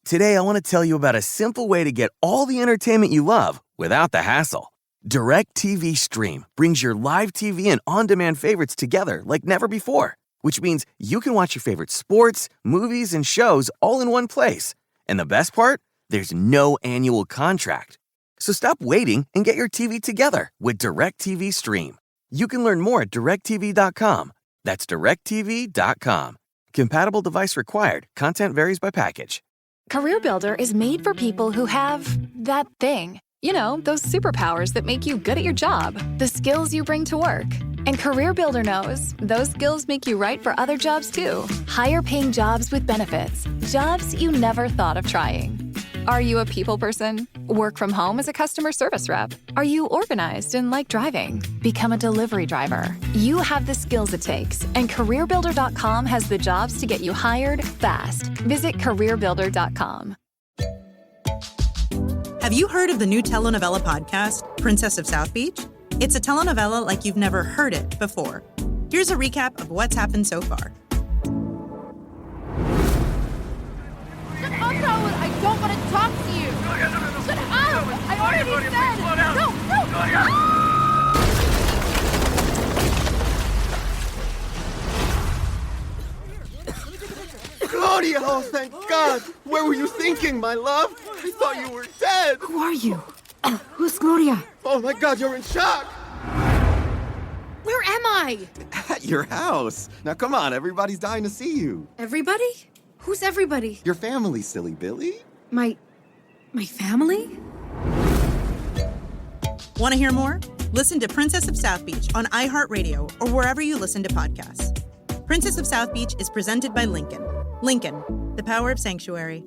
Today, I want to tell you about a simple way to get all the entertainment you love without the hassle. DirecTV Stream brings your live TV and on-demand favorites together like never before, which means you can watch your favorite sports, movies, and shows all in one place. And the best part? There's no annual contract. So stop waiting and get your TV together with DirecTV Stream. You can learn more at directtv.com. That's directtv.com. Compatible device required. Content varies by package. CareerBuilder is made for people who have that thing. You know, those superpowers that make you good at your job, the skills you bring to work. And CareerBuilder knows those skills make you right for other jobs too. Higher paying jobs with benefits. Jobs you never thought of trying. Are you a people person? Work from home as a customer service rep? Are you organized and like driving? Become a delivery driver. You have the skills it takes, and CareerBuilder.com has the jobs to get you hired fast. Visit CareerBuilder.com. Have you heard of the new telenovela podcast, Princess of South Beach? It's a telenovela like you've never heard it before. Here's a recap of what's happened so far. Shut up, Howard! I don't want to talk to you! Shut up! I already said! No! Claudia! Oh, thank God! Where were you thinking, my love? I thought you were dead! Who are you? Who's Gloria? Oh, my God, you're in shock! Where am I? At your house. Now, come on, everybody's dying to see you. Everybody? Who's everybody? Your family, silly Billy. My family? Want to hear more? Listen to Princess of South Beach on iHeartRadio or wherever you listen to podcasts. Princess of South Beach is presented by Lincoln. Lincoln, the power of sanctuary.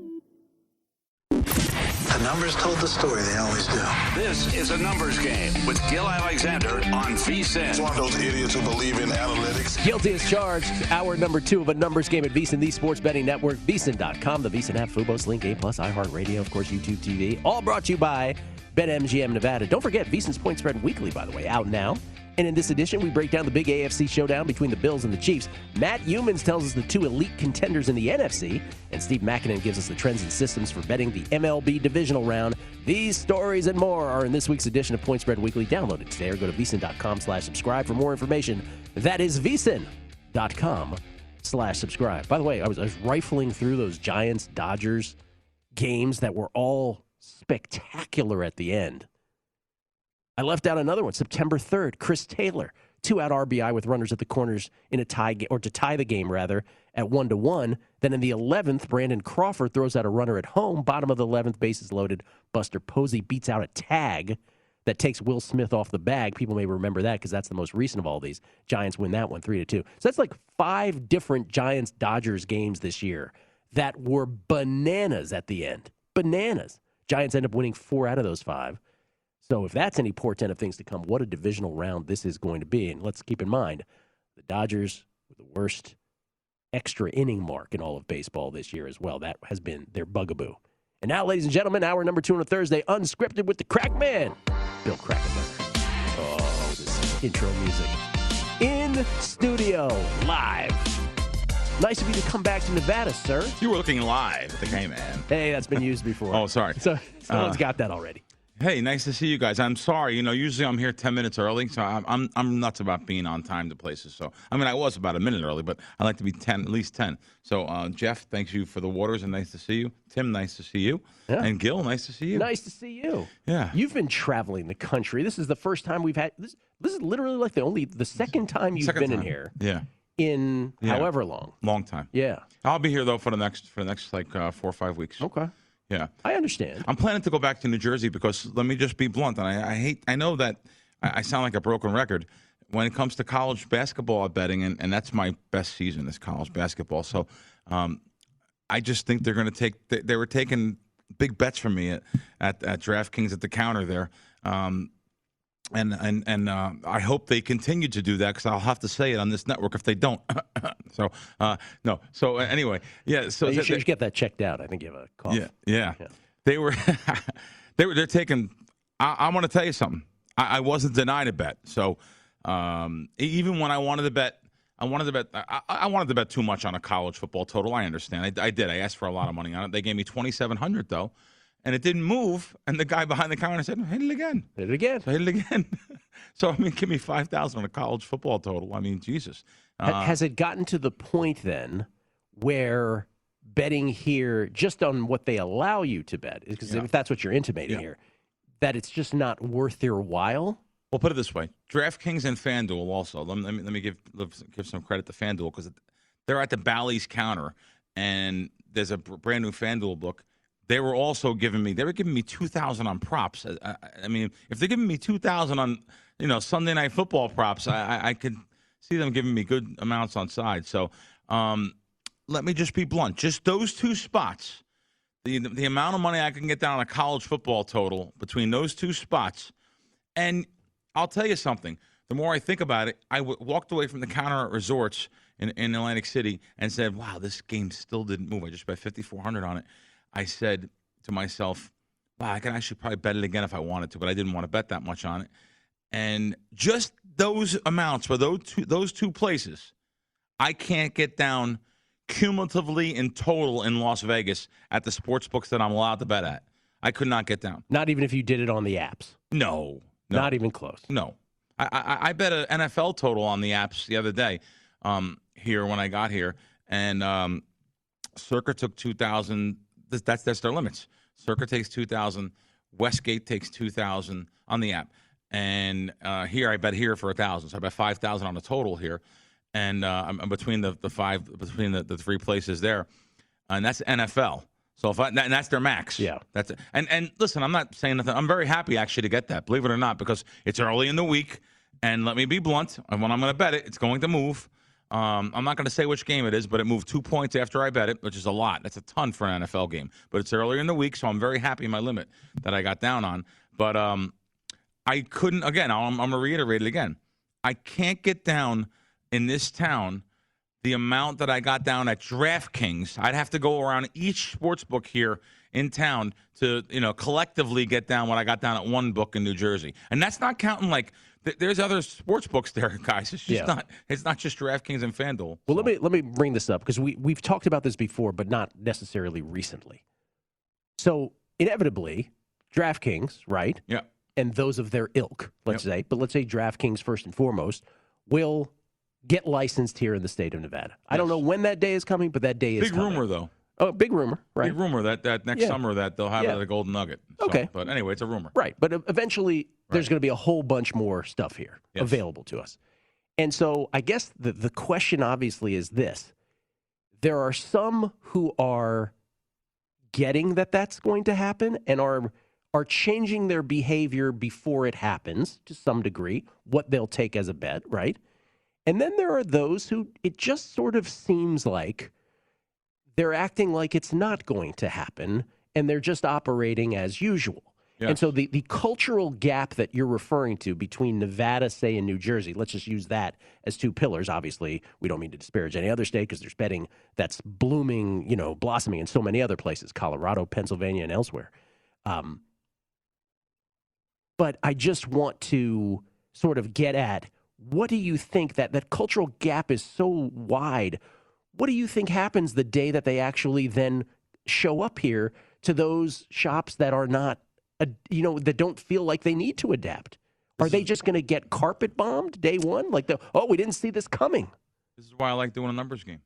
The numbers told the story, they always do. This is a numbers game with Gil Alexander on VSiN. It's one of those idiots who believe in analytics. Guilty as charged. Hour number 2 of a numbers game at VSiN, the sports betting network. VSiN.com, the VSiN app, Fubo, Sling, Game Plus, iHeartRadio, of course, YouTube TV. All brought to you by BetMGM Nevada. Don't forget, VSiN's Point Spread Weekly, by the way, out now. And in this edition, we break down the big AFC showdown between the Bills and the Chiefs. Matt Humans tells us the two elite contenders in the NFC. And Steve Makinen gives us the trends and systems for betting the MLB divisional round. These stories and more are in this week's edition of Point Spread Weekly. Download it today or go to VSiN.com/subscribe for more information. That is VSiN.com/subscribe. By the way, I was rifling through those Giants-Dodgers games that were all spectacular at the end. I left out another one, September 3rd, Chris Taylor, 2-out RBI with runners at the corners in a tie game, or to tie the game rather, at 1-1. Then in the 11th, Brandon Crawford throws out a runner at home, bottom of the 11th, bases loaded. Buster Posey beats out a tag that takes Will Smith off the bag. People may remember that because that's the most recent of all these. Giants win that one 3-2. So that's like 5 different Giants-Dodgers games this year that were bananas at the end. Bananas. Giants end up winning 4 out of those 5. So if that's any portent of things to come, what a divisional round this is going to be. And let's keep in mind, the Dodgers were the worst extra inning mark in all of baseball this year as well. That has been their bugaboo. And now, ladies and gentlemen, hour number 2 on a Thursday, unscripted with the Crackman, Bill Krackomberger. Oh, this intro music. In studio, live. Nice of you to come back to Nevada, sir. You were looking live at the game, man. Hey, that's been used before. Oh, sorry. So someone's got that already. Hey, nice to see you guys. I'm sorry, usually I'm here 10 minutes early, so I'm nuts about being on time to places. So I was about a minute early, but I like to be at least 10. So Jeff, thanks you for the waters, and nice to see you. Tim, nice to see you. Yeah. And Gil, nice to see you. Nice to see you. Yeah. You've been traveling the country. This is the first time we've had this. This is literally like the second time you've been in here. Yeah. In however long. Long time. Yeah. I'll be here though for the next 4 or 5 weeks. Okay. Yeah, I understand. I'm planning to go back to New Jersey because let me just be blunt, and I know that I sound like a broken record when it comes to college basketball betting, and that's my best season is college basketball. So I just think they're going to they were taking big bets from me at DraftKings at the counter there. And I hope they continue to do that because I'll have to say it on this network if they don't. So no. So anyway, yeah. So you should get that checked out. I think you have a cough. Yeah. They were they're taking. I want to tell you something. I wasn't denied a bet. So even when I wanted to bet, I wanted to bet. I wanted to bet too much on a college football total. I understand. I did. I asked for a lot of money on it. They gave me $2,700 though, and it didn't move. And the guy behind the counter said, "Hit it again. Hit it again. So I hit it again." So I mean, give me $5,000 on a college football total. I mean, Jesus. Has it gotten to the point then where betting here just on what they allow you to bet, because if that's what you're intimating here, that it's just not worth their while? Well, put it this way: DraftKings and FanDuel also. Let me give some credit to FanDuel because they're at the Bally's counter, and there's a brand new FanDuel book. They were also giving me $2,000 on props. I mean, if they're giving me $2,000 on Sunday Night Football props, I could see them giving me good amounts on side. So let me just be blunt: just those two spots, the amount of money I can get down on a college football total between those two spots, and I'll tell you something. The more I think about it, I walked away from the counter at Resorts in Atlantic City and said, wow, this game still didn't move. I just bet $5,400 on it. I said to myself, wow, I could actually probably bet it again if I wanted to, but I didn't want to bet that much on it. And just those amounts for those two places, I can't get down cumulatively in total in Las Vegas at the sports books that I'm allowed to bet at. I could not get down. Not even if you did it on the apps? No. Not even close. No. I bet an NFL total on the apps the other day here when I got here, and Circa took 2,000. That's their limits. Circa takes 2,000. Westgate takes 2,000 on the app, and here I bet here for 1,000. So I bet 5,000 on the total here, and I'm between the three places there, and that's NFL. So and that's their max. Yeah. That's it. And listen, I'm not saying nothing. I'm very happy actually to get that, believe it or not, because it's early in the week. And let me be blunt. And when I'm going to bet it, it's going to move. I'm not going to say which game it is, but it moved 2 points after I bet it, which is a lot. That's a ton for an NFL game. But it's earlier in the week, so I'm very happy in my limit that I got down on. But I couldn't, again, I'm going to reiterate it again. I can't get down in this town the amount that I got down at DraftKings. I'd have to go around each sports book here in town to, collectively get down what I got down at one book in New Jersey. And that's not counting there's other sports books there, guys. It's just it's not just DraftKings and FanDuel. Well, let me bring this up because we've talked about this before, but not necessarily recently. So inevitably, DraftKings, right? Yeah. And those of their ilk, let's say DraftKings first and foremost, will get licensed here in the state of Nevada. I don't know when that day is coming, but that day is coming. Big rumor, though. Oh, big rumor, right? Big rumor that next summer that they'll have it at the Golden Nugget. So, okay. But anyway, it's a rumor. Right. But eventually there's going to be a whole bunch more stuff here available to us. And so I guess the question obviously is this. There are some who are getting that that's going to happen and are changing their behavior before it happens to some degree, what they'll take as a bet, right? And then there are those who it just sort of seems like they're acting like it's not going to happen, and they're just operating as usual. Yes. And so the cultural gap that you're referring to between Nevada, say, and New Jersey, let's just use that as two pillars. Obviously, we don't mean to disparage any other state because there's betting that's blooming, blossoming in so many other places, Colorado, Pennsylvania, and elsewhere. But I just want to sort of get at, what do you think that cultural gap is so wide? What do you think happens the day that they actually then show up here to those shops that are not, that don't feel like they need to adapt? Are they just going to get carpet bombed day one? Like, we didn't see this coming. This is why I like doing a numbers game.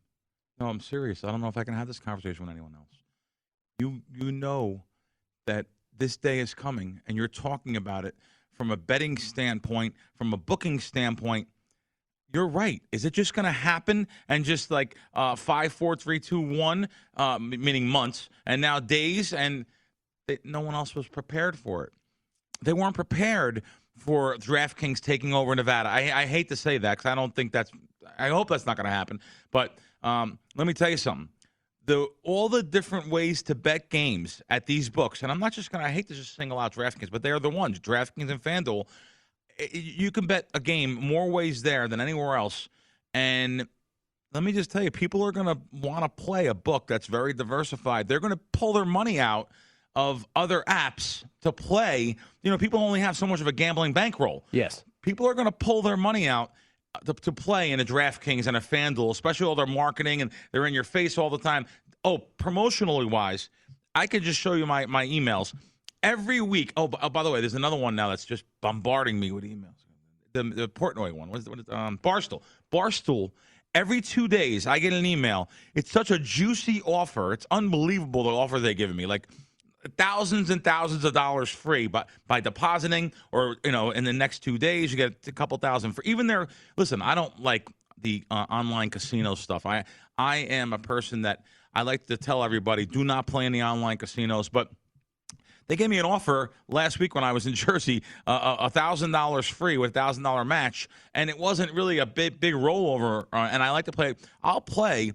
No, I'm serious. I don't know if I can have this conversation with anyone else. You know that this day is coming, and you're talking about it from a betting standpoint, from a booking standpoint. You're right. Is it just going to happen and just 5, 4, 3, 2, 1, meaning months, and now days, and no one else was prepared for it? They weren't prepared for DraftKings taking over Nevada. I hate to say that because I don't think I hope that's not going to happen. But let me tell you something. All the different ways to bet games at these books, and I'm not just I hate to just single out DraftKings, but they are the ones, DraftKings and FanDuel. You can bet a game more ways there than anywhere else. And let me just tell you, people are going to want to play a book that's very diversified. They're going to pull their money out of other apps to play. People only have so much of a gambling bankroll. Yes. People are going to pull their money out to play in a DraftKings and a FanDuel, especially all their marketing, and they're in your face all the time. Oh, promotionally wise, I could just show you my emails every week. Oh, by the way, there's another one now that's just bombarding me with emails. The Portnoy one. What is Barstool. Barstool. Every 2 days, I get an email. It's such a juicy offer. It's unbelievable the offer they're giving me. Like thousands and thousands of dollars free by depositing, or in the next 2 days you get a couple thousand for even their. Listen, I don't like the online casino stuff. I am a person that I like to tell everybody, do not play in the online casinos. But they gave me an offer last week when I was in Jersey, $1,000 free with $1,000 match, and it wasn't really a big rollover. And I like to play. I'll play.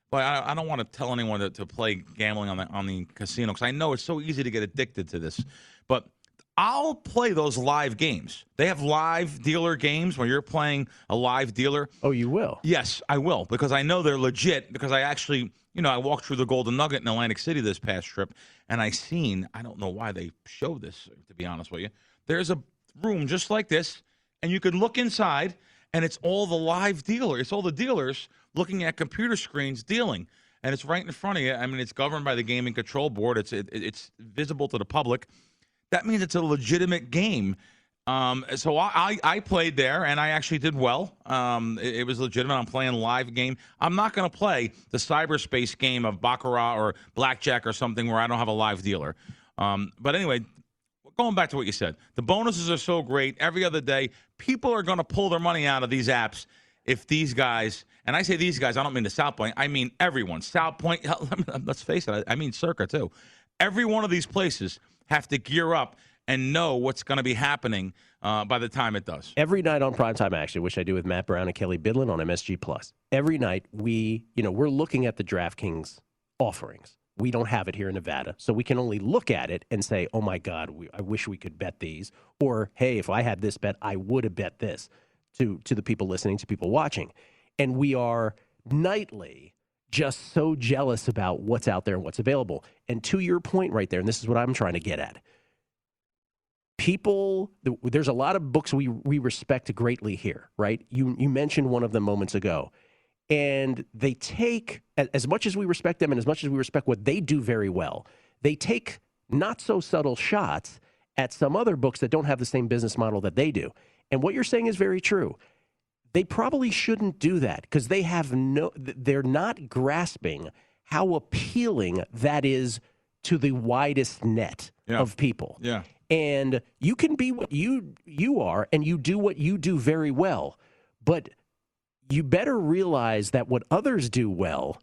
But I don't want to tell anyone to play gambling on the casino, because I know it's so easy to get addicted to this. But I'll play those live games. They have live dealer games where you're playing a live dealer. Oh, you will? Yes, I will, because I know they're legit, because I actually, I walked through the Golden Nugget in Atlantic City this past trip, and I don't know why they show this, to be honest with you. There's a room just like this, and you can look inside, and it's all the live dealers. It's all the dealers looking at computer screens dealing, and it's right in front of you. I mean, it's governed by the Gaming Control Board. It's visible to the public. That means it's a legitimate game. So I played there, and I actually did well. It was legitimate. I'm playing a live game. I'm not going to play the cyberspace game of Baccarat or Blackjack or something where I don't have a live dealer. But anyway, going back to what you said, the bonuses are so great. Every other day, people are going to pull their money out of these apps if these guys, and I say these guys, I don't mean the South Point, I mean everyone. South Point, let's face it, I mean Circa too. Every one of these places have to gear up and know what's going to be happening by the time it does. Every night on Primetime Action, which I do with Matt Brown and Kelly Bidlin on MSG Plus, every night we're looking at the DraftKings offerings. We don't have it here in Nevada, so we can only look at it and say, oh, my God, I wish we could bet these. Or, hey, if I had this bet, I would have bet this to the people listening, to people watching. And we are nightly just so jealous about what's out there and what's available. And to your point right there, and this is what I'm trying to get at, there's a lot of books we respect greatly here, right? You mentioned one of them moments ago. And they take, as much as we respect them and as much as we respect what they do very well, they take not so subtle shots at some other books that don't have the same business model that they do. And what you're saying is very true. They probably shouldn't do that, because they're not grasping how appealing that is to the widest net of people. Yeah. And you can be what you are, and you do what you do very well, but you better realize that what others do well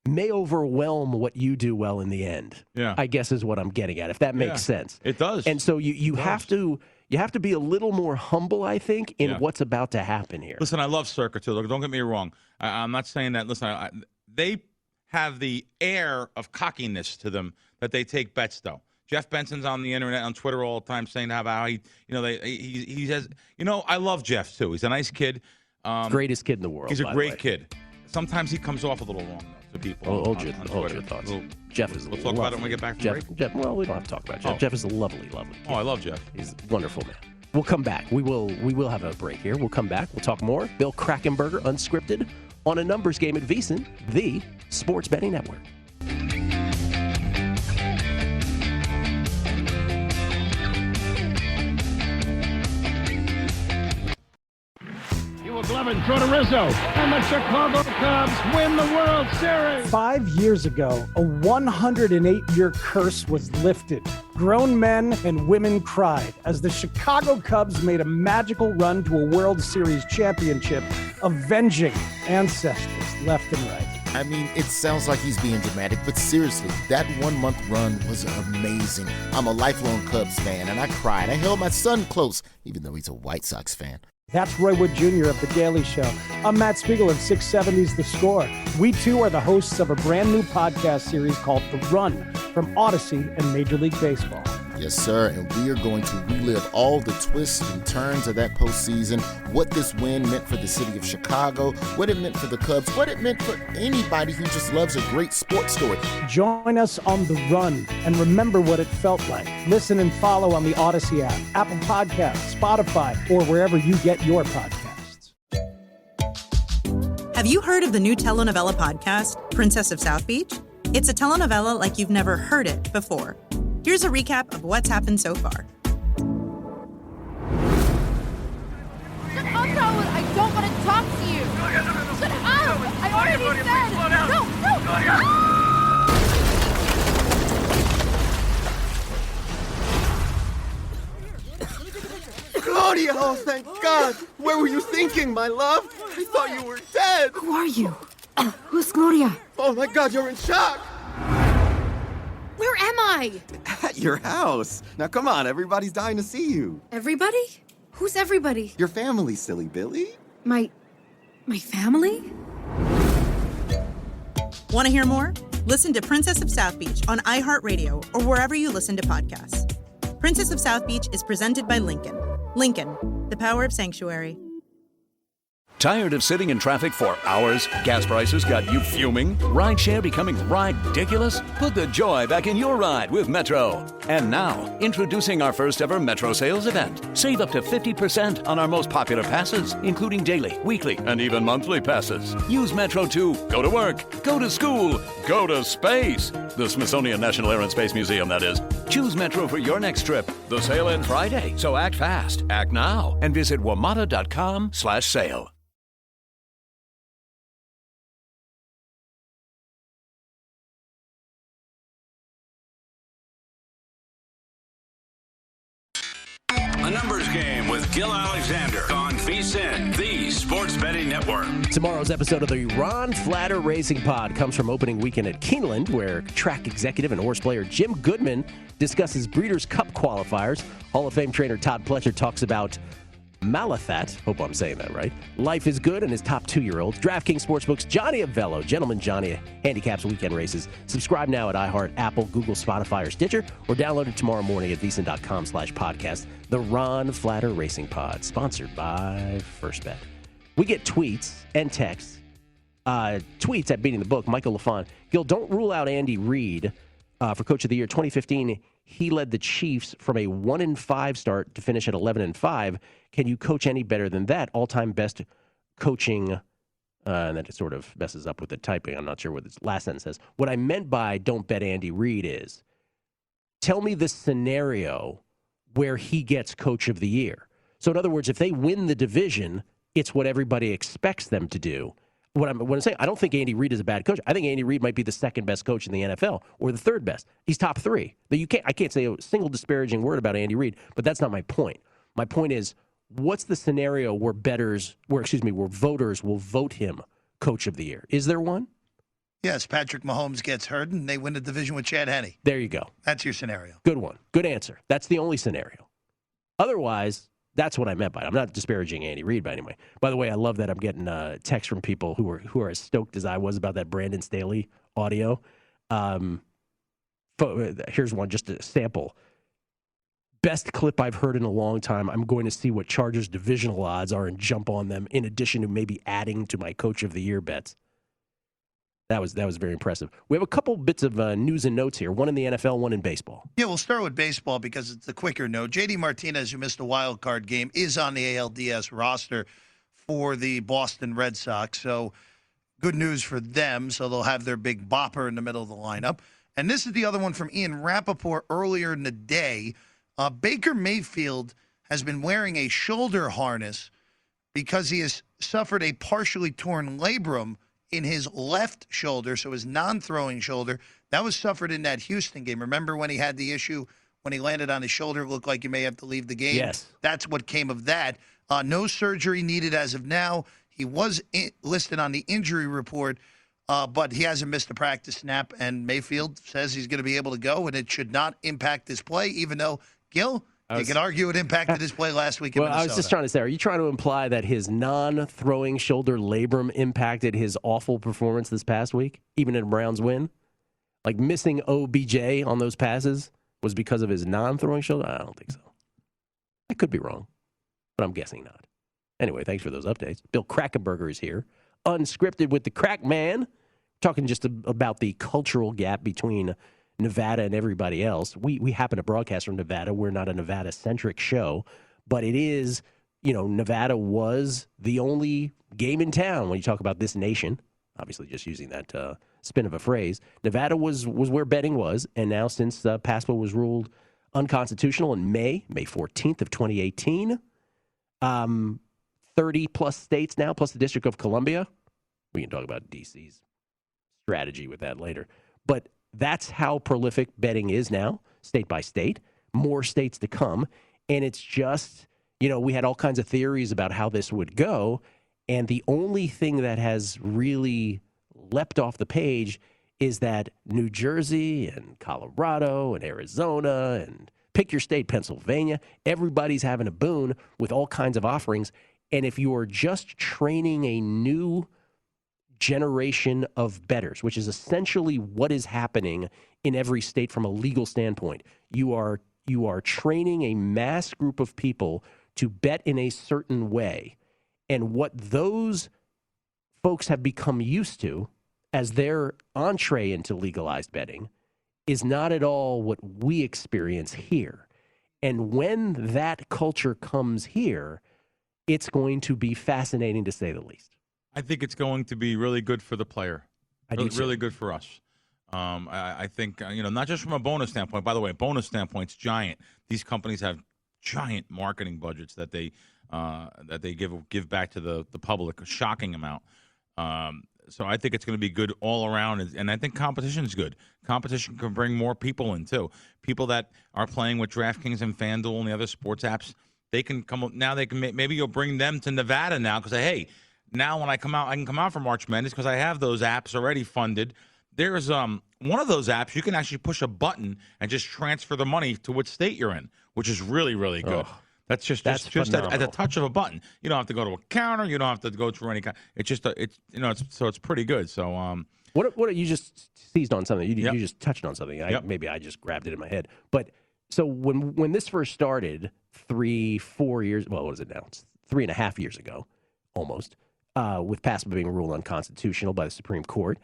may overwhelm what you do well in the end. Yeah. I guess is what I'm getting at, if that makes sense. It does. And so you have to be a little more humble, I think, in what's about to happen here. Listen, I love Circa too. Look, don't get me wrong. I'm not saying that. Listen, they have the air of cockiness to them that they take bets, though. Jeff Benson's on the internet, on Twitter all the time, saying how he has. I love Jeff too. He's a nice kid. Greatest kid in the world. He's a great kid. Sometimes he comes off a little wrong, though, to people. Hold your thoughts. Jeff is We'll talk about it when we get back from break. Jeff, well, we don't have to talk about Jeff. Jeff is a lovely, lovely kid. Oh, I love Jeff. He's a wonderful man. We'll come back. We will have a break here. We'll come back. We'll talk more. Bill Krackomberger, Unscripted, on a numbers game at VEASAN, the Sports Betting Network. Levin, throw to Rizzo, and the Chicago Cubs win the World Series. 5 years ago, a 108-year curse was lifted. Grown men and women cried as the Chicago Cubs made a magical run to a World Series championship, avenging ancestors left and right. I mean, it sounds like he's being dramatic, but seriously, that 1 month run was amazing. I'm a lifelong Cubs fan, and I cried. I held my son close, even though he's a White Sox fan. That's Roy Wood Jr. of The Daily Show. I'm Matt Spiegel of 670's The Score. We, too, are the hosts of a brand new podcast series called The Run from Odyssey and Major League Baseball. Yes, sir, and we are going to relive all the twists and turns of that postseason, what this win meant for the city of Chicago, what it meant for the Cubs, what it meant for anybody who just loves a great sports story. Join us on The Run and remember what it felt like. Listen and follow on the Odyssey app, Apple Podcasts, Spotify, or wherever you get your podcasts. you heard of the new telenovela podcast, Princess of South Beach? It's a telenovela like you've never heard it before. Here's a recap of what's happened so far. Shut up, Howard! I don't want to talk to you! Shut up! I already said! No! Claudia! Oh, thank God! Where were you thinking, my love? I thought you were dead! Who are you? Who's Gloria? Oh my God, you're in shock! Where am I? At your house. Now come on, everybody's dying to see you. Everybody? Who's everybody? Your family, silly Billy. My family? Want to hear more? Listen to Princess of South Beach on iHeartRadio or wherever you listen to podcasts. Princess of South Beach is presented by Lincoln. Lincoln, the power of sanctuary. Tired of sitting in traffic for hours? Gas prices got you fuming? Rideshare becoming ride-diculous? Put the joy back in your ride with Metro. And now, introducing our first ever Metro sales event. Save up to 50% on our most popular passes, including daily, weekly, and even monthly passes. Use Metro to go to work, go to school, go to space. The Smithsonian National Air and Space Museum, that is. Choose Metro for your next trip. The sale ends Friday, so act fast, act now, and visit WMATA.com/sale. A numbers game with Gil Alexander on VSiN, the sports betting network. Tomorrow's episode of the Ron Flatter Racing Pod comes from opening weekend at Keeneland, where track executive and horse player Jim Goodman discusses Breeders' Cup qualifiers. Hall of Fame trainer Todd Pletcher talks about Malathat, hope I'm saying that right, Life is Good, and his top 2-year-olds. DraftKings Sportsbook's Johnny Avello, Gentleman Johnny, handicaps weekend races. Subscribe now at iHeart, Apple, Google, Spotify, or Stitcher, or download it tomorrow morning at VSiN.com/podcast. The Ron Flatter Racing Pod, sponsored by First Bet. We get tweets and texts. Tweets at Beating the Book, Michael LaFon. Gil, don't rule out Andy Reid for Coach of the Year. 2015, he led the Chiefs from a 1-5 start to finish at 11-5. Can you coach any better than that? All-time best coaching, and then it sort of messes up with the typing. I'm not sure what this last sentence says. What I meant by don't bet Andy Reid is, tell me the scenario where he gets Coach of the Year. So in other words, if they win the division, it's what everybody expects them to do. What I'm saying, I don't think Andy Reid is a bad coach. I think Andy Reid might be the second best coach in the NFL or the third best. He's top 3. I can't say a single disparaging word about Andy Reid, but that's not my point. My point is, what's the scenario where voters will vote him Coach of the Year? Is there one? Yes, Patrick Mahomes gets hurt and they win the division with Chad Henne. There you go. That's your scenario. Good one. Good answer. That's the only scenario. Otherwise, that's what I meant by it. I'm not disparaging Andy Reid by any way. By the way, I love that I'm getting texts from people who are as stoked as I was about that Brandon Staley audio. Here's one, just a sample. Best clip I've heard in a long time. I'm going to see what Chargers divisional odds are and jump on them in addition to maybe adding to my Coach of the Year bets. That was very impressive. We have a couple bits of news and notes here, one in the NFL, one in baseball. Yeah, we'll start with baseball because it's a quicker note. J.D. Martinez, who missed a wild card game, is on the ALDS roster for the Boston Red Sox. So good news for them. So they'll have their big bopper in the middle of the lineup. And this is the other one from Ian Rappaport earlier in the day. Baker Mayfield has been wearing a shoulder harness because he has suffered a partially torn labrum in his left shoulder, so his non-throwing shoulder. That was suffered in that Houston game. Remember when he had the issue when he landed on his shoulder? It looked like he may have to leave the game. Yes. That's what came of that. No surgery needed as of now. He was listed on the injury report, but he hasn't missed a practice snap, and Mayfield says he's going to be able to go, and it should not impact his play, even though, Gil, you can argue it impacted his play last week in Minnesota. I was just trying to say, are you trying to imply that his non-throwing shoulder labrum impacted his awful performance this past week, even in a Browns win? Like missing OBJ on those passes was because of his non-throwing shoulder? I don't think so. I could be wrong, but I'm guessing not. Anyway, thanks for those updates. Bill Krackenberger is here, unscripted with the Crack Man, talking just about the cultural gap between Nevada and everybody else. We happen to broadcast from Nevada. We're not a Nevada-centric show, but it is Nevada was the only game in town when you talk about this nation. Obviously, just using that spin of a phrase. Nevada was where betting was, and now since PASPA was ruled unconstitutional in May 14th of 2018, 30-plus states now, plus the District of Columbia. We can talk about D.C.'s strategy with that later. But that's how prolific betting is now, state by state. More states to come. And it's just, we had all kinds of theories about how this would go. And the only thing that has really leapt off the page is that New Jersey and Colorado and Arizona and pick your state, Pennsylvania, everybody's having a boon with all kinds of offerings. And if you are just training a new generation of bettors, which is essentially what is happening in every state from a legal standpoint, you are training a mass group of people to bet in a certain way. And what those folks have become used to as their entree into legalized betting is not at all what we experience here. And when that culture comes here, it's going to be fascinating to say the least. I think it's going to be really good for the player. Really good for us. I think, not just from a bonus standpoint. By the way, bonus standpoint's giant. These companies have giant marketing budgets that they give back to the public, a shocking amount. So I think it's going to be good all around, and I think competition is good. Competition can bring more people in too. People that are playing with DraftKings and FanDuel and the other sports apps, they can come up now. They can maybe you'll bring them to Nevada now because hey, now when I come out, I can come out for March Madness because I have those apps already funded. There's one of those apps you can actually push a button and just transfer the money to which state you're in, which is really, really good. Oh, That's just at the touch of a button. You don't have to go to a counter. You don't have to go through any kind. It's just it's pretty good. So what you just seized on something. You just touched on something. Maybe I just grabbed it in my head. But so when this first started 3-4 years, well, what is it now? It's 3.5 years ago, almost, with PASPA being ruled unconstitutional by the Supreme Court.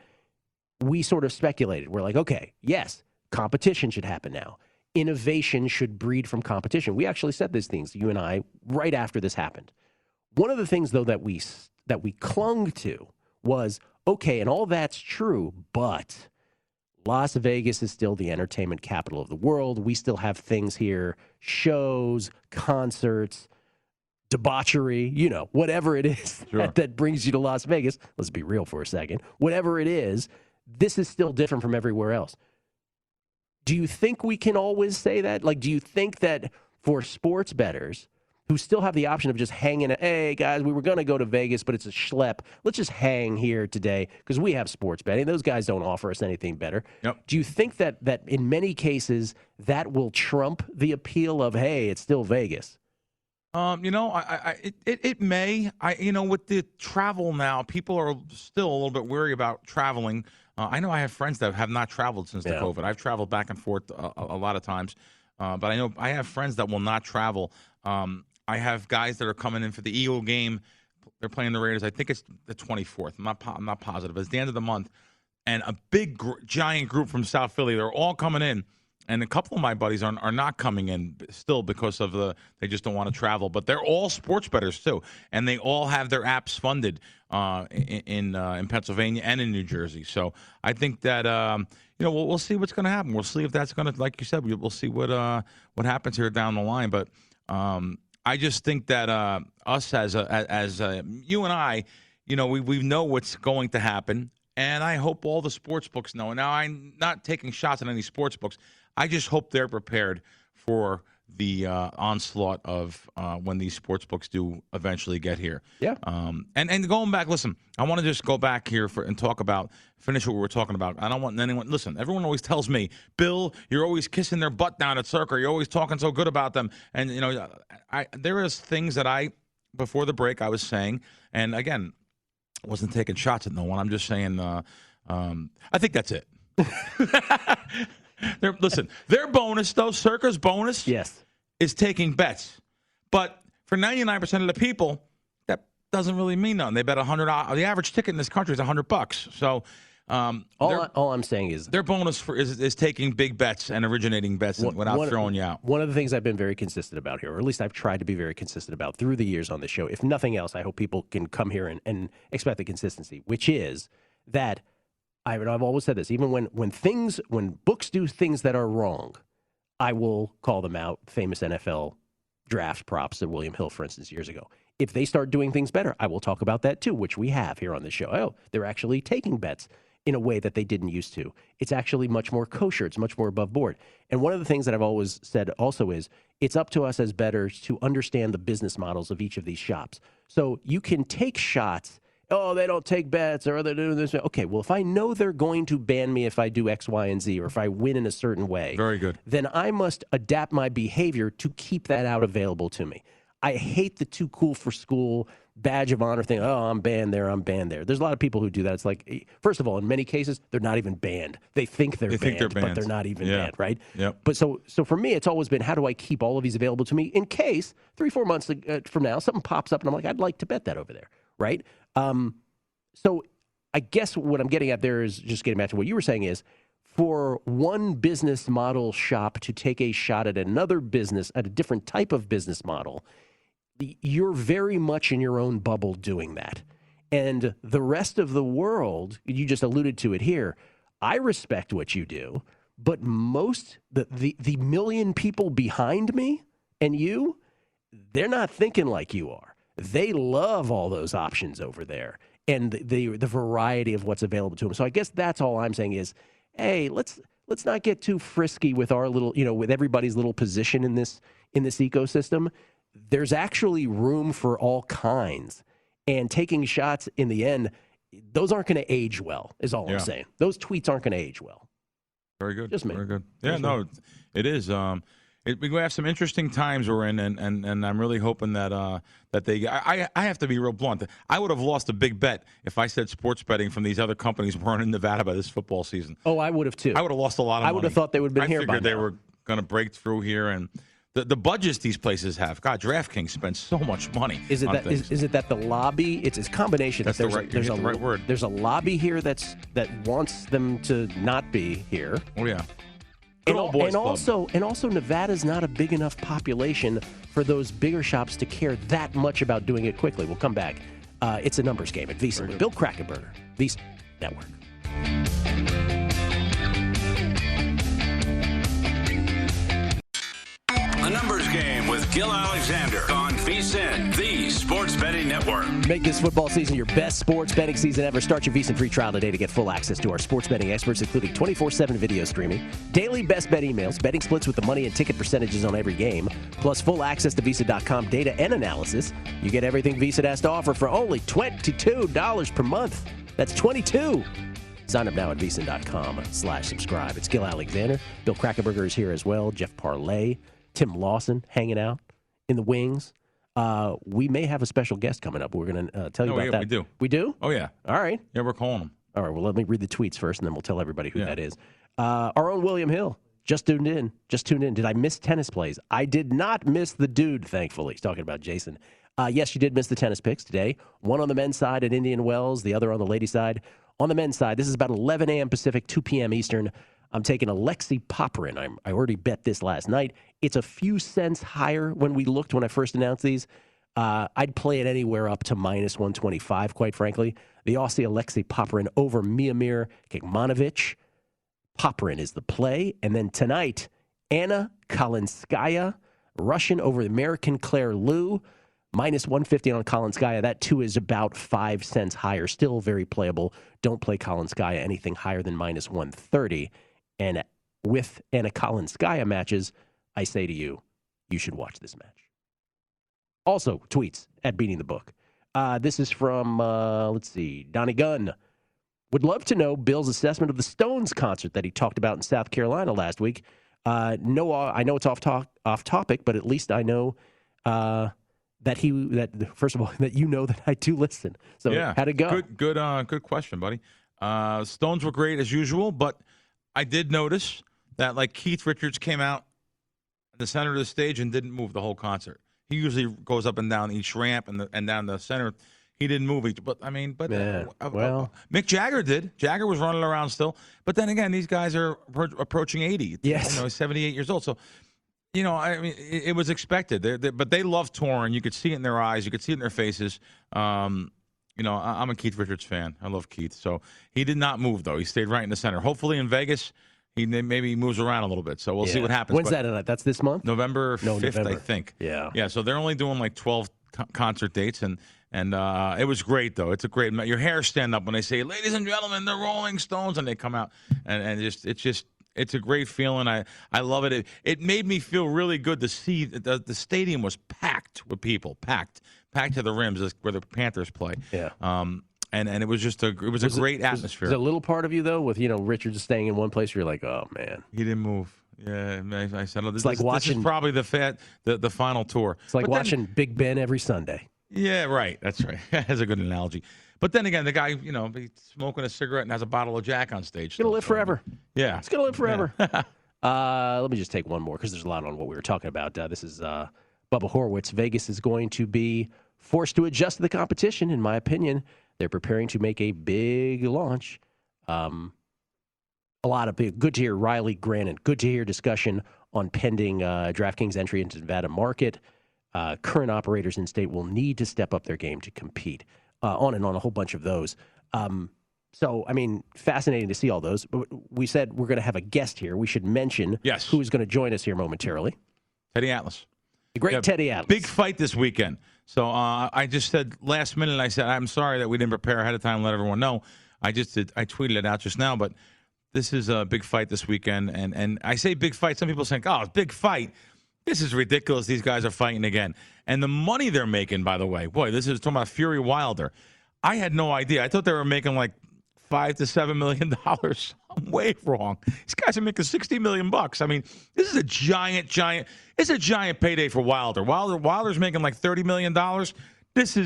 We sort of speculated. We're like, okay, yes, competition should happen now. Innovation should breed from competition. We actually said these things, you and I, right after this happened. One of the things, though, that we clung to was, okay, and all that's true, but Las Vegas is still the entertainment capital of the world. We still have things here, shows, concerts, debauchery, whatever it is that brings you to Las Vegas. Let's be real for a second. Whatever it is, this is still different from everywhere else. Do you think we can always say that? Like, do you think that for sports bettors who still have the option of just hanging, hey, guys, we were going to go to Vegas, but it's a schlep. Let's just hang here today because we have sports betting. Those guys don't offer us anything better. Yep. Do you think that in many cases that will trump the appeal of, hey, it's still Vegas? It may. With the travel now, people are still a little bit weary about traveling. I know I have friends that have not traveled since the COVID. I've traveled back and forth a lot of times, but I know I have friends that will not travel. I have guys that are coming in for the Eagle game. They're playing the Raiders. I think it's the 24th. I'm not positive. It's the end of the month, and a big giant group from South Philly. They're all coming in. And a couple of my buddies are not coming in still because of they just don't want to travel. But they're all sports bettors too, and they all have their apps funded in Pennsylvania and in New Jersey. So I think that we'll see what's going to happen. We'll see if that's going to, like you said, we'll see what happens here down the line. But I just think that us as you and I, we know what's going to happen, and I hope all the sports books know. And now I'm not taking shots at any sports books. I just hope they're prepared for the onslaught of when these sports books do eventually get here. Yeah. And going back, listen, I want to just go back here and finish what we were talking about. I don't want anyone, listen, everyone always tells me, Bill, you're always kissing their butt down at Circa. You're always talking so good about them. And, there is things that before the break I was saying, and again, I wasn't taking shots at no one. I'm just saying, I think that's it. Their bonus, though, Circa's bonus is taking bets. But for 99% of the people, that doesn't really mean nothing. They bet $100. The average ticket in this country is $100. So All I'm saying is their bonus is taking big bets and originating bets without throwing you out. One of the things I've been very consistent about here, or at least I've tried to be very consistent about through the years on this show, if nothing else, I hope people can come here and expect the consistency, which is that I've always said this, even when books do things that are wrong, I will call them out. Famous NFL draft props at William Hill, for instance, years ago. If they start doing things better, I will talk about that too, which we have here on the show. Oh, they're actually taking bets in a way that they didn't used to. It's actually much more kosher. It's much more above board. And one of the things that I've always said also is it's up to us as bettors to understand the business models of each of these shops. So you can take shots. Oh, they don't take bets, or they're doing this. Okay, well, if I know they're going to ban me if I do X, Y, and Z, or if I win in a certain way, very good, then I must adapt my behavior to keep that out available to me. I hate the too cool for school badge of honor thing. Oh, I'm banned there. I'm banned there. There's a lot of people who do that. It's like, first of all, in many cases, they're not even banned. They think they're banned, but they're not even banned, right? Yep. But so for me, it's always been, how do I keep all of these available to me in case 3-4 months from now something pops up and I'm like, I'd like to bet that over there, right? So I guess what I'm getting at there is just getting back to what you were saying is, for one business model shop to take a shot at another business, at a different type of business model, you're very much in your own bubble doing that. And the rest of the world, you just alluded to it here, I respect what you do, but the million people behind me and you, they're not thinking like you are. They love all those options over there and the variety of what's available to them. So I guess that's all I'm saying is, hey, let's not get too frisky with our little, with everybody's little position in this ecosystem. There's actually room for all kinds, and taking shots in the end, those aren't going to age well, is all I'm saying. Those tweets aren't going to age well. Very good. Just me. Very good. Yeah, no, it is. We have some interesting times we're in, and I'm really hoping that they. I have to be real blunt. I would have lost a big bet if I said sports betting from these other companies weren't in Nevada by this football season. Oh, I would have too. I would have lost a lot of money. I would have thought they would have been here by now. I figured they were going to break through here, and the budgets these places have. God, DraftKings spends so much money. Is it that the lobby? It's a combination. That's the right word. There's a lobby here that wants them to not be here. Oh yeah. And also, Nevada's not a big enough population for those bigger shops to care that much about doing it quickly. We'll come back. It's a numbers game at VSiN with Bill Krackomberger, VSiN Network. A numbers game with Gil Alexander on VSiN, the Sports Betting Network. Make this football season your best sports betting season ever. Start your VSiN free trial today to get full access to our sports betting experts, including 24/7 video streaming, daily best bet emails, betting splits with the money and ticket percentages on every game, plus full access to VSiN.com data and analysis. You get everything VSiN has to offer for only $22 per month. That's $22. Sign up now at VSiN.com/subscribe. It's Gil Alexander. Bill Krackomberger is here as well. Jeff Parlay. Tim Lawson hanging out in the wings. We may have a special guest coming up. We're going to tell you about that. We do. We do? Oh, yeah. All right. Yeah, we're calling them. All right. Well, let me read the tweets first, and then we'll tell everybody who that is. Our own William Hill just tuned in. Did I miss tennis plays? I did not miss the dude, thankfully. He's talking about Jason. Yes, you did miss the tennis picks today. One on the men's side at Indian Wells, the other on the ladies' side. On the men's side, this is about 11 a.m. Pacific, 2 p.m. Eastern. I'm taking Alexei Popyrin. I already bet this last night. It's a few cents higher when I first announced these. I'd play it anywhere up to minus 125, quite frankly. The Aussie Alexei Popyrin over Miomir Kekmanovic. Popyrin is the play. And then tonight, Anna Kalinskaya, Russian over American Claire Liu. Minus 150 on Kalinskaya. That, too, is about 5 cents higher. Still very playable. Don't play Kalinskaya anything higher than minus 130. And with Anna Kalinskaya matches, I say to you, you should watch this match. Also, tweets at Beating the Book. This is from, Donnie Gunn. Would love to know Bill's assessment of the Stones concert that he talked about in South Carolina last week. No, I know it's off topic, but at least I know first of all, that you know that I do listen. So yeah, how'd it go? Good question, buddy. Stones were great as usual, but I did notice that like Keith Richards came out at the center of the stage and didn't move the whole concert. He usually goes up and down each ramp and down the center. he didn't move. But I mean, well, Mick Jagger did. Jagger was running around still. But then again, these guys are approaching 80. Yes, 78 years old. So. I mean, it was expected. But they love touring. You could see it in their eyes. You could see it in their faces. I'm a Keith Richards fan. I love Keith. So he did not move, though. He stayed right in the center. Hopefully in Vegas, he maybe moves around a little bit. So we'll see what happens. When's that? That's this month? November 5th, I think. Yeah. Yeah, so they're only doing like 12 concert dates. And it was great, though. It's a great – your hair stand up when they say, ladies and gentlemen, the Rolling Stones, and they come out. And it's a great feeling. I love it. It made me feel really good to see the stadium was packed with people, packed to the rims where the Panthers play. Yeah. And it was just a great atmosphere. Was a little part of you though, with Richards staying in one place, where you're like, oh man, he didn't move. Yeah, I said, it's like watching. This is probably the final tour. It's like watching Big Ben every Sunday. Yeah, right. That's right. That's a good analogy. But then again, the guy, he's smoking a cigarette and has a bottle of Jack on stage. It's going to live forever. Yeah. It's going to live forever. Yeah. Let me just take one more because there's a lot on what we were talking about. This is Bubba Horwitz. Vegas is going to be forced to adjust to the competition, in my opinion. They're preparing to make a big launch. A lot of good to hear Riley Grannon. Good to hear discussion on pending DraftKings entry into Nevada market. Current operators in state will need to step up their game to compete. On and on, a whole bunch of those. So, I mean, fascinating to see all those. But we said we're going to have a guest here. We should mention who is going to join us here momentarily. Teddy Atlas. The great Teddy Atlas. Big fight this weekend. So I just said last minute, I said, I'm sorry that we didn't prepare ahead of time and let everyone know. I tweeted it out just now, but this is a big fight this weekend. And I say big fight. Some people think, oh, big fight. This is ridiculous. These guys are fighting again. And the money they're making, by the way, boy, this is talking about Fury Wilder. I had no idea. I thought they were making like $5 to $7 million. I'm way wrong. These guys are making $60 million. I mean, this is a giant. It's a giant payday for Wilder. Wilder's making like $30 million.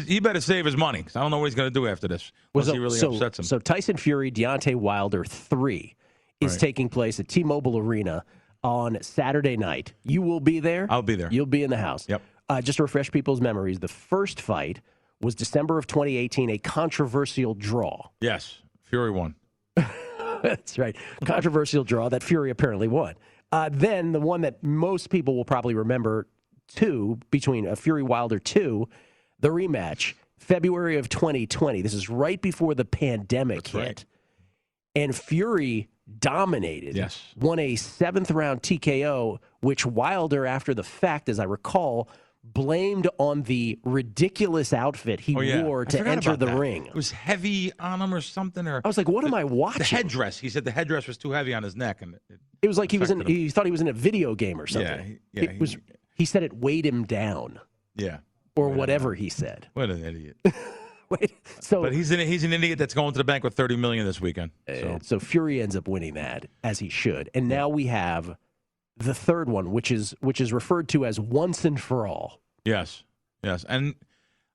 He better save his money because I don't know what he's going to do after this. Unless he really upsets him. So Tyson Fury, Deontay Wilder 3 is taking place at T-Mobile Arena on Saturday night. You will be there? I'll be there. You'll be in the house. Yep. Just to refresh people's memories, the first fight was December of 2018, a controversial draw. Yes. Fury won. That's right. Controversial draw that Fury apparently won. Then the one that most people will probably remember, between Fury Wilder 2, the rematch, February of 2020. This is right before the pandemic hit. Right. And Fury dominated. Yes. Won a 7th-round TKO, which Wilder, after the fact, as I recall, blamed on the ridiculous outfit he wore to enter the ring. It was heavy on him or something. Or I was like, what am I watching? The headdress. He said the headdress was too heavy on his neck. And it was like he thought he was in a video game or something. Yeah. He said it weighed him down. Yeah. Or whatever he said. What an idiot. But he's an idiot that's going to the bank with $30 million this weekend. So Fury ends up winning that, as he should. And now we have the third one, which is referred to as once and for all. Yes. And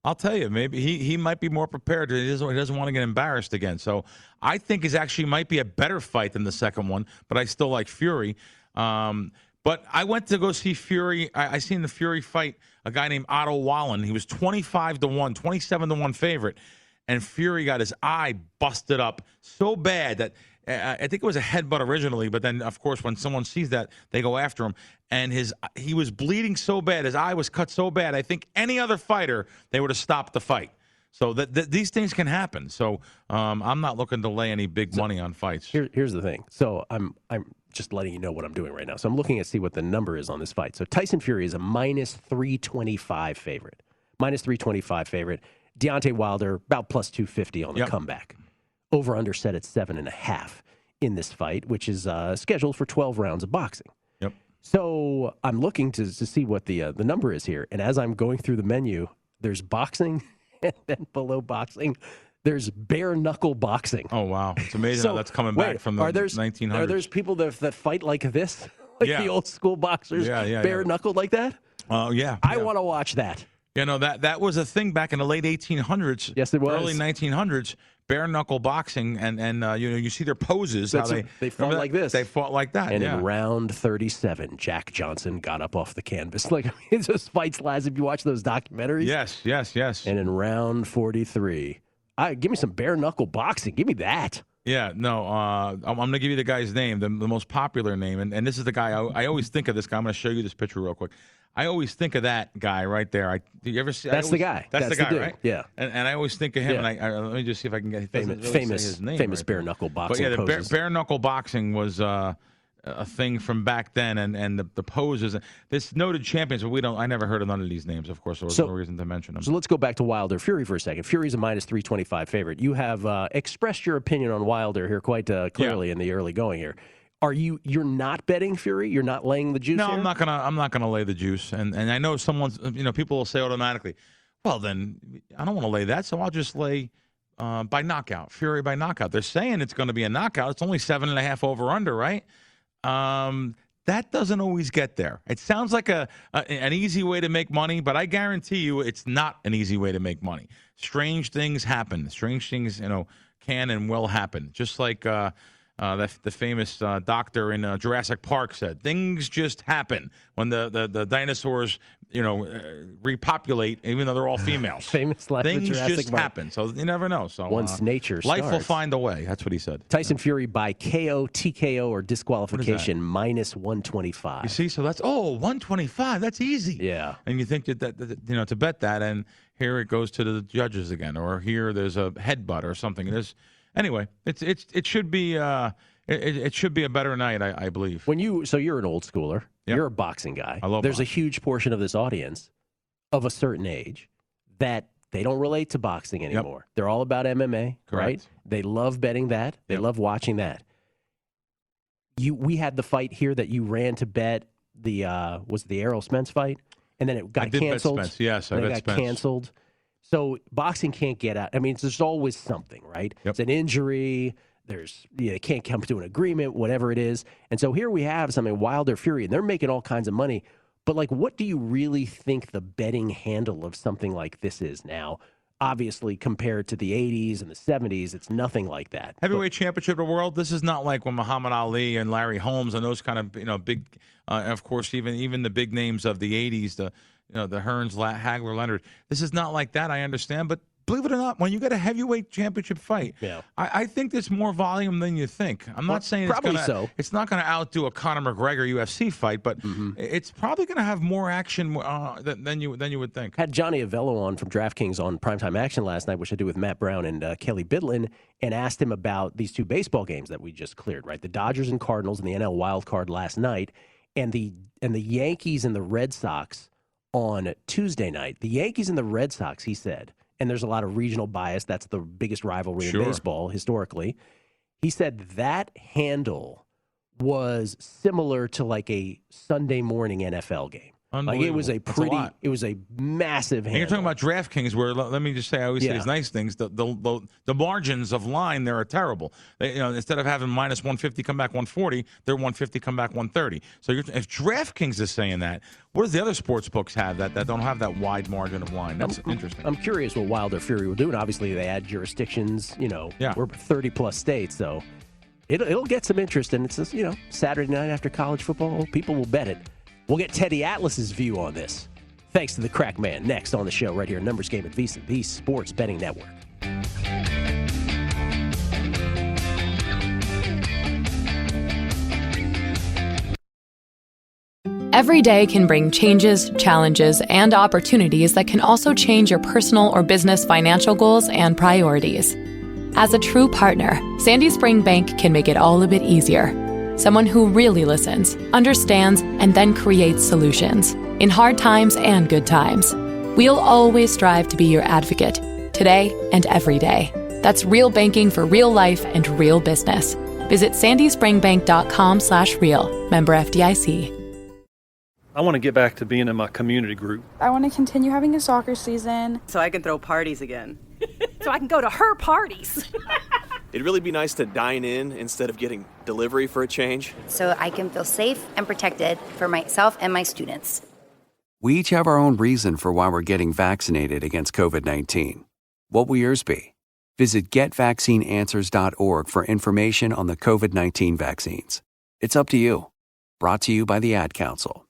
I'll tell you, maybe he might be more prepared. He doesn't want to get embarrassed again. So I think it actually might be a better fight than the second one, but I still like Fury. But I went to go see Fury. I seen the Fury fight a guy named Otto Wallen. He was 25-1, 27-1 favorite. And Fury got his eye busted up so bad that I think it was a headbutt originally. But then, of course, when someone sees that, they go after him. And he was bleeding so bad. His eye was cut so bad. I think any other fighter, they would have stopped the fight. So these things can happen. So I'm not looking to lay any big money on fights. Here's the thing. So I'm just letting you know what I'm doing right now. So I'm looking to see what the number is on this fight. So Tyson Fury is a minus 325 favorite. Minus 325 favorite. Deontay Wilder, about plus 250 on the comeback. Over under set at 7.5 in this fight, which is scheduled for 12 rounds of boxing. Yep. So I'm looking to see what the number is here. And as I'm going through the menu, there's boxing, and then below boxing, there's bare knuckle boxing. Oh, wow. It's amazing how that's coming back from the 1900s. Are there people that fight like this? Like the old school boxers? Bare knuckled like that? Oh, yeah. I want to watch that. You know, that was a thing back in the late 1800s. Yes, it was. Early 1900s. Bare knuckle boxing, and you see their poses. How they fought like this. They fought like that. And yeah. in round 37, Jack Johnson got up off the canvas. Like, I mean, those fights last. If you watch those documentaries. Yes. And in round 43, give me some bare knuckle boxing. Give me that. Yeah, no. I'm going to give you the guy's name, the most popular name, and this is the guy. I always think of this guy. I'm going to show you this picture real quick. I always think of that guy right there. Do you ever see? That's the guy. That's the guy, dude. right? Yeah. And I always think of him. Yeah. And let me just see if I can get famous right bare knuckle boxing. But yeah, poses. bare knuckle boxing was a thing from back then, and the poses. This noted champions, but I never heard of none of these names. Of course, there was no reason to mention them. So let's go back to Wilder Fury for a second. Fury's a minus 325 favorite. You have expressed your opinion on Wilder here quite clearly in the early going here. You're not betting Fury? You're not laying the juice? No, here? I'm not gonna lay the juice. And I know people will say automatically, well then I don't want to lay that, so I'll just lay by knockout, Fury by knockout. They're saying it's going to be a knockout. It's only 7.5 over under, right? That doesn't always get there. It sounds like an easy way to make money, but I guarantee you it's not an easy way to make money. Strange things happen. Strange things, can and will happen. Just like the famous doctor in Jurassic Park said, things just happen when the dinosaurs, repopulate, even though they're all females. Famous line things Jurassic just Park. happen. So you never know. So once nature life will starts. find a way. That's what he said. Tyson Fury by KO, TKO, or disqualification minus 125. You see, so that's 125. That's easy. Yeah. And you think that to bet that, and here it goes to the judges again, or here there's a headbutt or something. Anyway, it should be it should be a better night, I believe. So you're an old schooler. Yep. You're a boxing guy. I love There's boxing. a huge portion of this audience of a certain age that they don't relate to boxing anymore. They're all about MMA, Correct. right? They love betting that. They love watching that. We had the fight here that you ran to bet was the Errol Spence fight, and then it got canceled. Bet Spence. Yes, I bet got Spence. canceled. So boxing can't get out. I mean, there's always something, right? Yep. It's an injury. They can't come to an agreement, whatever it is. And so here we have something, Wilder Fury, and they're making all kinds of money. But what do you really think the betting handle of something like this is now? Obviously, compared to the 80s and the 70s, it's nothing like that. Heavyweight championship of the world. This is not like when Muhammad Ali and Larry Holmes and those kind of big, of course, even the big names of the 80s, the Hearns, Hagler, Leonard. This is not like that. I understand, but believe it or not, when you get a heavyweight championship fight, I think there's more volume than you think. I'm not saying it's not going to outdo a Conor McGregor UFC fight, but it's probably going to have more action than you would think. Had Johnny Avello on from DraftKings on Primetime Action last night, which I do with Matt Brown and Kelly Bidlin, and asked him about these two baseball games that we just cleared, right? The Dodgers and Cardinals in the NL wild card last night, and the Yankees and the Red Sox on Tuesday night. The Yankees and the Red Sox, he said, and there's a lot of regional bias. That's the biggest rivalry in baseball historically. He said that handle was similar to like a Sunday morning NFL game. Like it was it was a massive handle. And you're talking about DraftKings, where let me just say, I always say these nice things. The margins of line there are terrible. They, instead of having minus 150 come back 140, they're 150 come back 130. So if DraftKings is saying that, what does the other sports books have that don't have that wide margin of line? That's interesting. I'm curious what Wilder Fury will do, and obviously they add jurisdictions. We're 30 plus states, so it'll get some interest. And it's just, Saturday night after college football, people will bet it. We'll get Teddy Atlas's view on this. Thanks to the Crack Man. Next on the show right here, Numbers Game at VSiN, the Sports Betting Network. Every day can bring changes, challenges, and opportunities that can also change your personal or business financial goals and priorities. As a true partner, Sandy Spring Bank can make it all a bit easier. Someone who really listens, understands, and then creates solutions in hard times and good times. We'll always strive to be your advocate, today and every day. That's real banking for real life and real business. Visit sandyspringbank.com/real. Member FDIC. I want to get back to being in my community group. I want to continue having a soccer season. So I can throw parties again. So I can go to her parties. It'd really be nice to dine in instead of getting delivery for a change. So I can feel safe and protected for myself and my students. We each have our own reason for why we're getting vaccinated against COVID-19. What will yours be? Visit getvaccineanswers.org for information on the COVID-19 vaccines. It's up to you. Brought to you by the Ad Council.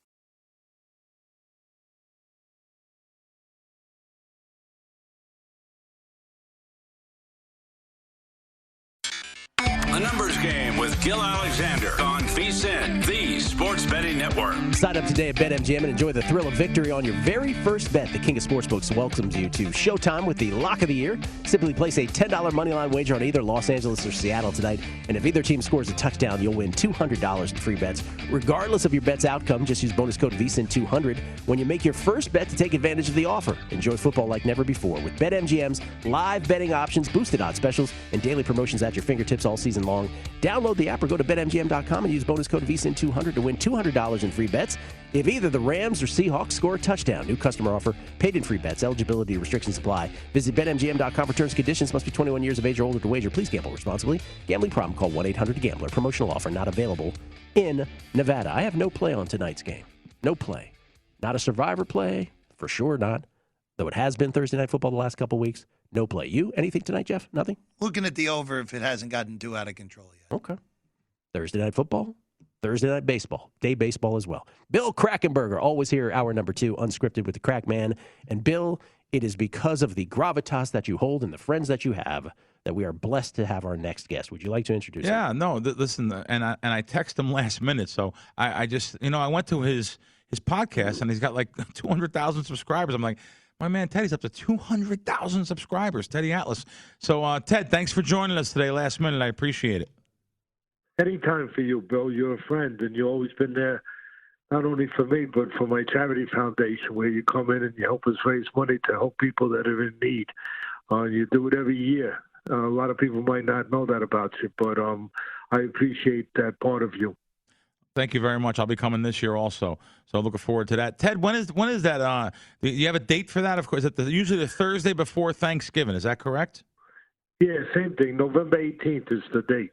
A numbers game with Gil Alexander on VSiN, the Sports Betting Network. Sign up today at BetMGM and enjoy the thrill of victory on your very first bet. The King of Sportsbooks welcomes you to Showtime with the Lock of the Year. Simply place a $10 moneyline wager on either Los Angeles or Seattle tonight, and if either team scores a touchdown, you'll win $200 in free bets. Regardless of your bet's outcome, just use bonus code VSiN200 when you make your first bet to take advantage of the offer. Enjoy football like never before with BetMGM's live betting options, boosted odds specials, and daily promotions at your fingertips all season long. Download the app or go to BetMGM.com and use bonus code VSiN200 to win $200 in free bets if either the Rams or Seahawks score a touchdown. New customer offer, paid in free bets. Eligibility restrictions apply. Visit BetMGM.com for terms and conditions. Must be 21 years of age or older to wager. Please gamble responsibly. Gambling problem? Call 1-800-GAMBLER. Promotional offer not available in Nevada. I have no play on tonight's game. No play. Not a survivor play. For sure not. Though it has been Thursday Night Football the last couple weeks. No play. You? Anything tonight, Jeff? Nothing? Looking at the over if it hasn't gotten too out of control yet. Okay. Thursday Night Football. Thursday Night Baseball. Day baseball as well. Bill Krackenberger, always here, hour number 2, unscripted with the Crack Man. And Bill, it is because of the gravitas that you hold and the friends that you have that we are blessed to have our next guest. Would you like to introduce him? Yeah, no, listen, and I texted him last minute, so I just, I went to his podcast, and he's got like 200,000 subscribers. I'm like, my man Teddy's up to 200,000 subscribers, Teddy Atlas. So, Ted, thanks for joining us today last minute. I appreciate it. Anytime for you, Bill. You're a friend, and you've always been there, not only for me, but for my charity foundation, where you come in and you help us raise money to help people that are in need. You do it every year. A lot of people might not know that about you, but I appreciate that part of you. Thank you very much. I'll be coming this year also, so looking forward to that. Ted, when is that? Do you have a date for that? Of course, usually the Thursday before Thanksgiving. Is that correct? Yeah, same thing. November 18th is the date.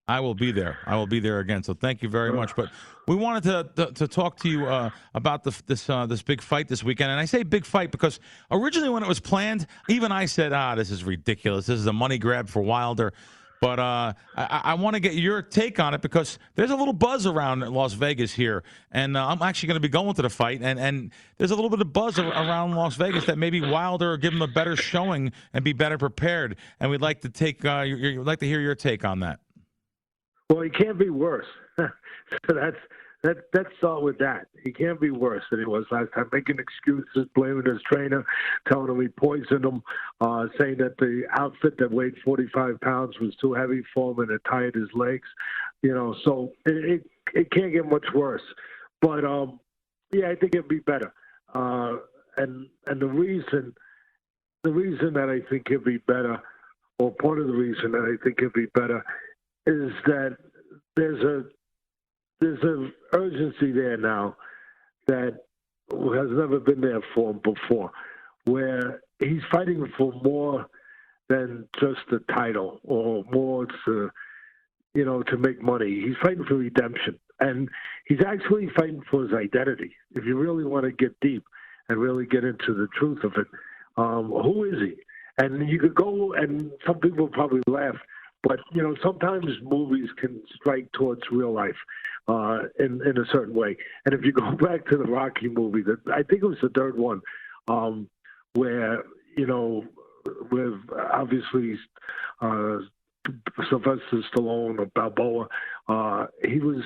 I will be there. I will be there again. So thank you very much. But we wanted to talk to you about this big fight this weekend. And I say big fight because originally when it was planned, even I said, this is ridiculous. This is a money grab for Wilder. But I want to get your take on it because there's a little buzz around Las Vegas here. And I'm actually going to be going to the fight. And there's a little bit of buzz around Las Vegas that maybe Wilder will give him a better showing and be better prepared. And we'd like to like to hear your take on that. Well, he can't be worse. So let's start with that. He can't be worse than he was last time. Making excuses, blaming his trainer, telling him he poisoned him, saying that the outfit that weighed 45 pounds was too heavy for him and it tired his legs. So it can't get much worse. But I think it'd be better. And the reason that I think it'd be better, or part of the reason that I think it'd be better, is that there's an urgency there now that has never been there for him before, where he's fighting for more than just the title or more to make money. He's fighting for redemption, and he's actually fighting for his identity. If you really want to get deep and really get into the truth of it, who is he? And you could go, and some people probably laugh, but, sometimes movies can strike towards real life in a certain way. And if you go back to the Rocky movie, I think it was the third one, where, with obviously Sylvester Stallone or Balboa, he was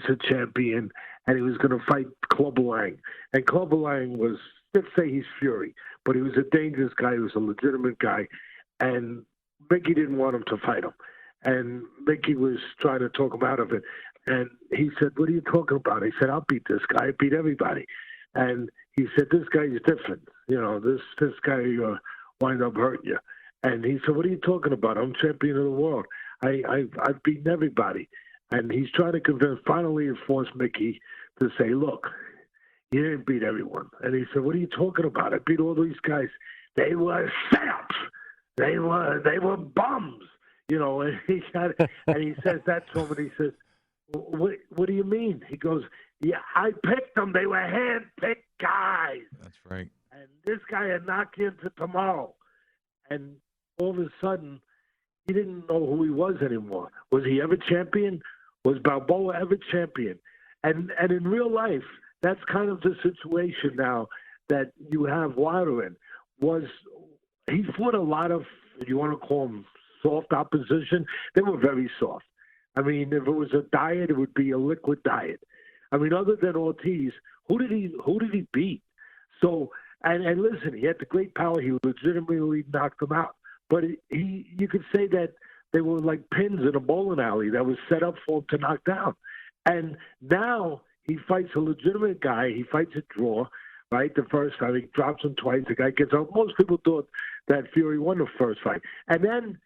a champion, and he was going to fight Clubber Lang. And Clubber Lang was, let's say he's Fury, but he was a dangerous guy. He was a legitimate guy. And Mickey didn't want him to fight him. And Mickey was trying to talk him out of it. And he said, what are you talking about? He said, I'll beat this guy. I beat everybody. And he said, this guy's different. This guy wind up hurting you. And he said, what are you talking about? I'm champion of the world. I've beaten everybody. And he's trying to finally force Mickey to say, look, you didn't beat everyone. And he said, what are you talking about? I beat all these guys. They were setups. They were bums, and he says that to him, and he says, What do you mean? He goes, yeah, I picked them. They were hand-picked guys. That's right. And this guy had knocked into tomorrow. And all of a sudden, he didn't know who he was anymore. Was he ever champion? Was Balboa ever champion? And in real life, that's kind of the situation now that you have Wilder in. He fought a lot of, you want to call them soft opposition? They were very soft. I mean, if it was a diet, it would be a liquid diet. I mean, other than Ortiz, who did he beat? So, and listen, he had the great power. He legitimately knocked them out. But you could say that they were like pins in a bowling alley that was set up for him to knock down. And now he fights a legitimate guy. He fights a draw, right? The first time he drops him twice. The guy gets out. Most people thought that Fury won the first fight. And then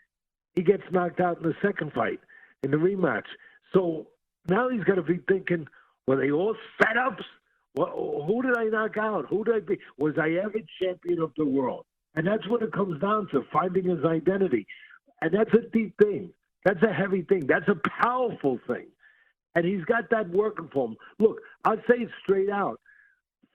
he gets knocked out in the second fight, in the rematch. So now he's got to be thinking, were they all setups? Who did I knock out? Who did I be? Was I ever champion of the world? And that's what it comes down to, finding his identity. And that's a deep thing. That's a heavy thing. That's a powerful thing. And he's got that working for him. Look, I'll say it straight out.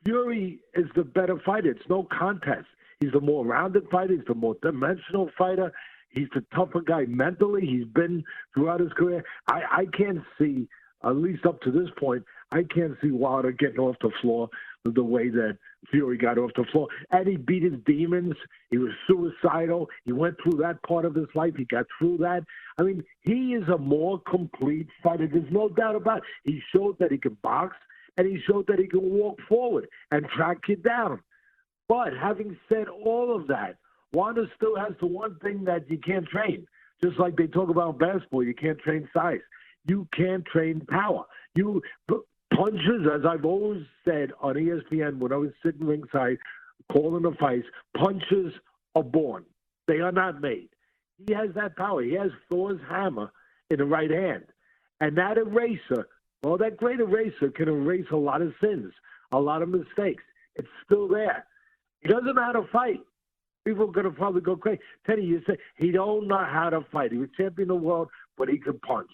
Fury is the better fighter. It's no contest. He's the more rounded fighter. He's the more dimensional fighter. He's the tougher guy mentally. He's been throughout his career. I can't see, at least up to this point, I can't see Wilder getting off the floor the way that Fury got off the floor. And he beat his demons. He was suicidal. He went through that part of his life. He got through that. I mean, he is a more complete fighter. There's no doubt about it. He showed that he can box, and he showed that he can walk forward and track you down. But having said all of that, Wilder still has the one thing that you can't train. Just like they talk about basketball, you can't train size. You can't train power. Punches, as I've always said on ESPN when I was sitting ringside calling the fights, punches are born. They are not made. He has that power. He has Thor's hammer in the right hand. And that eraser, well, that great eraser can erase a lot of sins, a lot of mistakes. It's still there. He doesn't know how to fight. People are going to probably go crazy. Teddy, you say he don't know how to fight. He was champion of the world, but he could punch.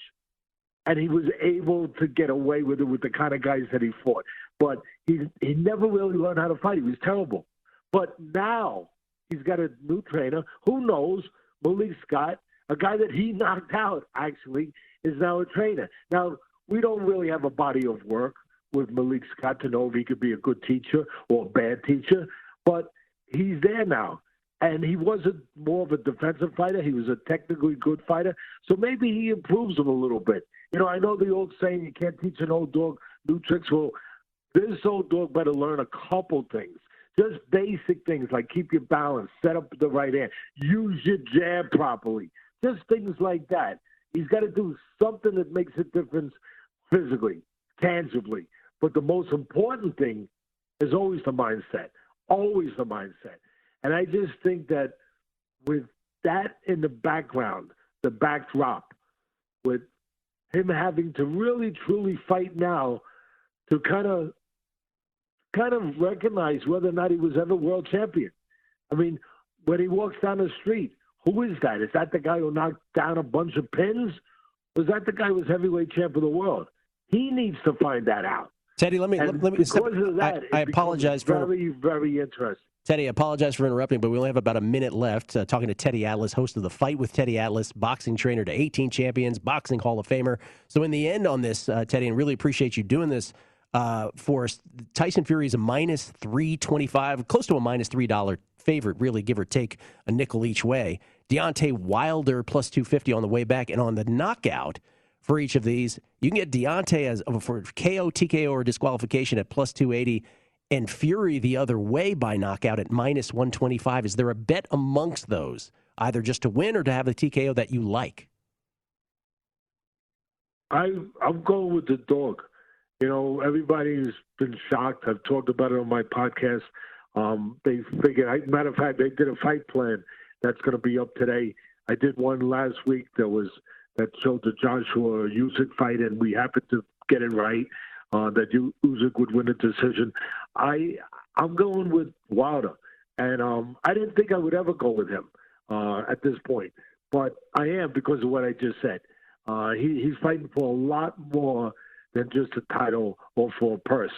And he was able to get away with it with the kind of guys that he fought. But he never really learned how to fight. He was terrible. But now he's got a new trainer. Who knows? Malik Scott, a guy that he knocked out, actually, is now a trainer. Now, we don't really have a body of work with Malik Scott to know if he could be a good teacher or a bad teacher. But he's there now. And he wasn't more of a defensive fighter. He was a technically good fighter. So maybe he improves him a little bit. You know, I know the old saying, you can't teach an old dog new tricks. Well, this old dog better learn a couple things. Just basic things like keep your balance, set up the right hand, use your jab properly. Just things like that. He's got to do something that makes a difference physically, tangibly. But the most important thing is always the mindset, always the mindset. And I just think that with that in the background, the backdrop, with him having to really, truly fight now to kind of recognize whether or not he was ever world champion. I mean, when he walks down the street, who is that? Is that the guy who knocked down a bunch of pins? Or is that the guy who was heavyweight champ of the world? He needs to find that out. Teddy, let me because of that, I apologize for very, very interesting. Teddy, I apologize for interrupting, but we only have about a minute left. Talking to Teddy Atlas, host of The Fight with Teddy Atlas, boxing trainer to 18 champions, boxing Hall of Famer. So in the end on this, Teddy, and really appreciate you doing this for us, Tyson Fury is a minus 325, close to a minus $3 favorite, really, give or take a nickel each way. Deontay Wilder plus 250 on the way back. And on the knockout for each of these, you can get Deontay as for KO, TKO, or disqualification at plus 280. And Fury the other way by knockout at minus 125. Is there a bet amongst those, either just to win or to have the TKO that you like? I'm going with the dog. You know, everybody's been shocked. I've talked about it on my podcast. They figured, matter of fact, they did a fight plan that's going to be up today. I did one last week that showed the Joshua Usyk fight, and we happened to get it right. That Usyk would win a decision. I'm going with Wilder, and I didn't think I would ever go with him at this point, but I am because of what I just said. He's fighting for a lot more than just a title or for a purse.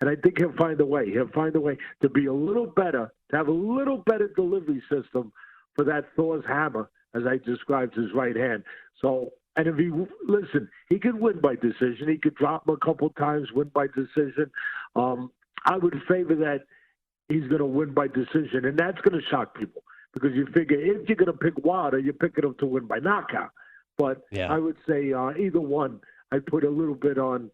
And I think he'll find a way. He'll find a way to be a little better, to have a little better delivery system for that Thor's hammer, as I described his right hand. So, and if he could win by decision. He could drop him a couple times, win by decision. I would favor that he's going to win by decision, and that's going to shock people because you figure if you're going to pick Wilder, you're picking him to win by knockout. But I would say either one, I'd put a little bit on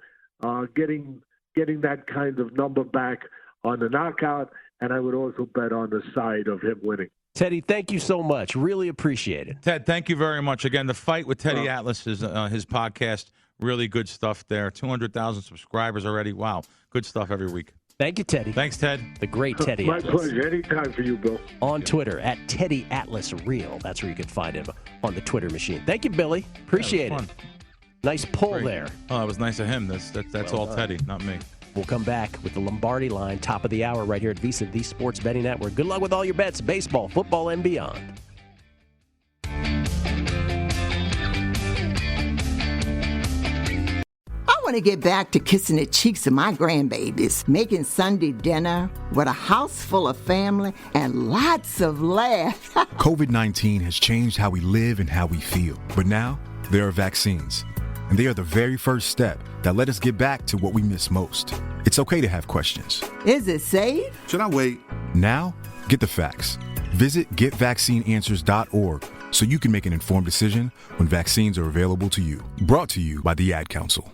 getting that kind of number back on the knockout, and I would also bet on the side of him winning. Teddy, thank you so much. Really appreciate it. Ted, thank you very much. Again, The Fight with Teddy Atlas is his podcast. Really good stuff there. 200,000 subscribers already. Wow. Good stuff every week. Thank you, Teddy. Thanks, Ted. The great Teddy My Atlas. pleasure. Anytime for you, Bill. On Twitter, at Teddy Atlas Real. That's where you can find him on the Twitter machine. Thank you, Billy. Appreciate it. Nice pull there. Oh, it was nice of him. That's all Teddy, not me. We'll come back with the Lombardi line, top of the hour, right here at VSiN, the Sports Betting Network. Good luck with all your bets, baseball, football, and beyond. I want to get back to kissing the cheeks of my grandbabies, making Sunday dinner with a house full of family and lots of laughs. COVID-19 has changed how we live and how we feel. But now, there are vaccines. And they are the very first step that let us get back to what we miss most. It's okay to have questions. Is it safe? Should I wait? Now, get the facts. Visit getvaccineanswers.org so you can make an informed decision when vaccines are available to you. Brought to you by the Ad Council.